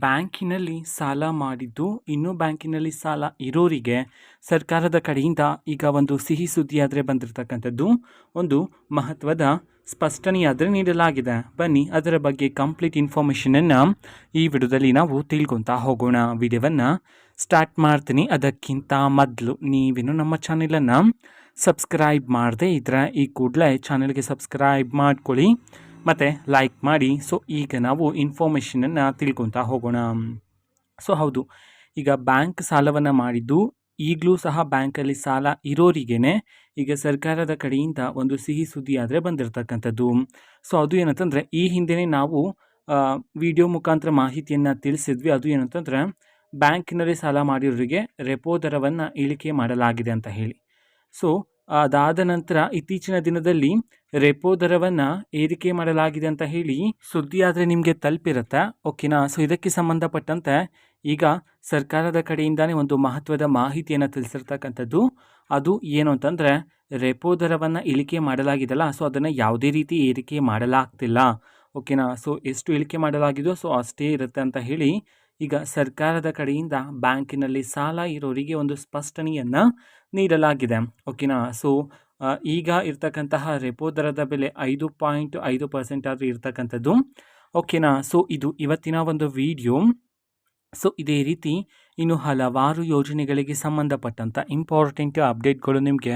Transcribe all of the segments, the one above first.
ಬ್ಯಾಂಕಿನಲ್ಲಿ ಸಾಲ ಮಾಡಿದ್ದು ಇನ್ನೂ ಬ್ಯಾಂಕಿನಲ್ಲಿ ಸಾಲ ಇರೋರಿಗೆ ಸರ್ಕಾರದ ಕಡೆಯಿಂದ ಈಗ ಒಂದು ಸಿಹಿ ಸುದ್ದಿಯಾದರೆ ಬಂದಿರತಕ್ಕಂಥದ್ದು ಒಂದು ಮಹತ್ವದ ಸ್ಪಷ್ಟನೆಯಾದರೆ ನೀಡಲಾಗಿದೆ. ಬನ್ನಿ ಅದರ ಬಗ್ಗೆ ಕಂಪ್ಲೀಟ್ ಇನ್ಫಾರ್ಮೇಷನನ್ನು ಈ ವಿಡಿಯೋದಲ್ಲಿ ನಾವು ತಿಳ್ಕೊತಾ ಹೋಗೋಣ. ವಿಡಿಯೋವನ್ನು ಸ್ಟಾರ್ಟ್ ಮಾಡ್ತೀನಿ. ಅದಕ್ಕಿಂತ ಮೊದಲು ನೀವೇನು ನಮ್ಮ ಚಾನೆಲನ್ನು ಸಬ್ಸ್ಕ್ರೈಬ್ ಮಾಡದೆ ಇದ್ರೆ ಈ ಕೂಡಲೇ ಚಾನೆಲ್ಗೆ ಸಬ್ಸ್ಕ್ರೈಬ್ ಮಾಡ್ಕೊಳ್ಳಿ ಮತ್ತು ಲೈಕ್ ಮಾಡಿ. ಸೊ ಈಗ ನಾವು ಇನ್ಫಾರ್ಮೇಷನನ್ನು ತಿಳ್ಕೊತಾ ಹೋಗೋಣ. ಸೊ ಹೌದು, ಈಗ ಬ್ಯಾಂಕ್ ಸಾಲವನ್ನು ಮಾಡಿದ್ದು ಈಗಲೂ ಸಹ ಬ್ಯಾಂಕಲ್ಲಿ ಸಾಲ ಇರೋರಿಗೇ ಈಗ ಸರ್ಕಾರದ ಕಡೆಯಿಂದ ಒಂದು ಸಿಹಿ ಸುದ್ದಿ ಆದರೆ ಬಂದಿರತಕ್ಕಂಥದ್ದು. ಸೊ ಅದು ಏನಂತಂದರೆ, ಈ ಹಿಂದೆಯೇ ನಾವು ವಿಡಿಯೋ ಮುಖಾಂತರ ಮಾಹಿತಿಯನ್ನು ತಿಳಿಸಿದ್ವಿ. ಅದು ಏನಂತಂದರೆ, ಬ್ಯಾಂಕಿನಲ್ಲಿ ಸಾಲ ಮಾಡಿರೋರಿಗೆ ರೆಪೋ ದರವನ್ನು ಇಳಿಕೆ ಮಾಡಲಾಗಿದೆ ಅಂತ ಹೇಳಿ. ಸೊ ಅದಾದ ನಂತರ ಇತ್ತೀಚಿನ ದಿನದಲ್ಲಿ ರೆಪೋ ದರವನ್ನು ಏರಿಕೆ ಮಾಡಲಾಗಿದೆ ಅಂತ ಹೇಳಿ ಸುದ್ದಿ ಆದರೆ ನಿಮಗೆ ತಲುಪಿರುತ್ತೆ, ಓಕೆನಾ. ಸೊ ಇದಕ್ಕೆ ಸಂಬಂಧಪಟ್ಟಂತೆ ಈಗ ಸರ್ಕಾರದ ಕಡೆಯಿಂದಾನೇ ಒಂದು ಮಹತ್ವದ ಮಾಹಿತಿಯನ್ನು ತಿಳಿಸಿರ್ತಕ್ಕಂಥದ್ದು. ಅದು ಏನು ಅಂತಂದರೆ, ರೆಪೋ ದರವನ್ನು ಇಳಿಕೆ ಮಾಡಲಾಗಿದೆಲ್ಲ, ಸೊ ಅದನ್ನು ಯಾವುದೇ ರೀತಿ ಏರಿಕೆ ಮಾಡಲಾಗ್ತಿಲ್ಲ, ಓಕೆನಾ. ಸೊ ಎಷ್ಟು ಇಳಿಕೆ ಮಾಡಲಾಗಿದೆಯೋ ಸೊ ಅಷ್ಟೇ ಇರುತ್ತೆ ಅಂತ ಹೇಳಿ ಈಗ ಸರ್ಕಾರದ ಕಡೆಯಿಂದ ಬ್ಯಾಂಕಿನಲ್ಲಿ ಸಾಲ ಇರೋರಿಗೆ ಒಂದು ಸ್ಪಷ್ಟನೆಯನ್ನು ನೀಡಲಾಗಿದೆ, ಓಕೆನಾ. ಸೊ ಈಗ ಇರ್ತಕ್ಕಂತಹ ರೆಪೋ ದರದ ಬೆಲೆ 5.5% ಆದರೂ ಇರ್ತಕ್ಕಂಥದ್ದು, ಓಕೆನಾ. ಸೊ ಇದು ಇವತ್ತಿನ ಒಂದು ವಿಡಿಯೋ. ಸೊ ಇದೇ ರೀತಿ ಇನ್ನು ಹಲವಾರು ಯೋಜನೆಗಳಿಗೆ ಸಂಬಂಧಪಟ್ಟಂಥ ಇಂಪಾರ್ಟೆಂಟ್ ಅಪ್ಡೇಟ್ಗಳು ನಿಮಗೆ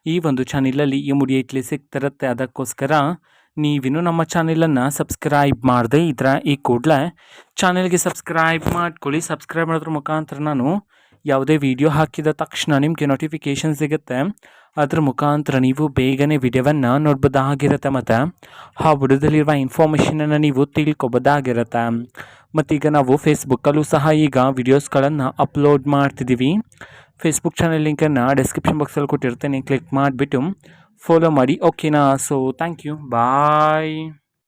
ಈ ಒಂದು ಚಾನೆಲಲ್ಲಿ ಇಮಿಡಿಯೇಟ್ಲಿ ಸಿಗ್ತಿರುತ್ತೆ. ಅದಕ್ಕೋಸ್ಕರ ನೀವಿನ್ನು ನಮ್ಮ ಚಾನೆಲನ್ನು ಸಬ್ಸ್ಕ್ರೈಬ್ ಮಾಡದೆ ಇದ್ರೆ ಈ ಕೂಡಲೇ ಚಾನೆಲ್ಗೆ ಸಬ್ಸ್ಕ್ರೈಬ್ ಮಾಡ್ಕೊಳ್ಳಿ. ಸಬ್ಸ್ಕ್ರೈಬ್ ಮಾಡೋದ್ರ ಮುಖಾಂತರ ನಾನು ಯಾವುದೇ ವಿಡಿಯೋ ಹಾಕಿದ ತಕ್ಷಣ ನಿಮಗೆ ನೋಟಿಫಿಕೇಷನ್ ಸಿಗುತ್ತೆ. ಅದ್ರ ಮುಖಾಂತರ ನೀವು ಬೇಗನೆ ವಿಡಿಯೋವನ್ನು ನೋಡ್ಬೋದಾಗಿರುತ್ತೆ ಮತ್ತು ಆ ವಿಡಿಯೋದಲ್ಲಿರುವ ಇನ್ಫಾರ್ಮೇಷನನ್ನು ನೀವು ತಿಳ್ಕೊಬೋದಾಗಿರುತ್ತೆ. ಮತ್ತೀಗ ನಾವು ಫೇಸ್ಬುಕ್ಕಲ್ಲೂ ಸಹ ಈಗ ವಿಡಿಯೋಸ್ಗಳನ್ನು ಅಪ್ಲೋಡ್ ಮಾಡ್ತಿದ್ದೀವಿ. ಫೇಸ್ಬುಕ್ ಚಾನೆಲ್ ಲಿಂಕನ್ನು ಡಿಸ್ಕ್ರಿಪ್ಷನ್ ಬಾಕ್ಸಲ್ಲಿ ಕೊಟ್ಟಿರ್ತೇನೆ, ಕ್ಲಿಕ್ ಮಾಡಿಬಿಟ್ಟು ಫಾಲೋ ಮಾಡಿ, ಓಕೆನಾ. So thank you, bye.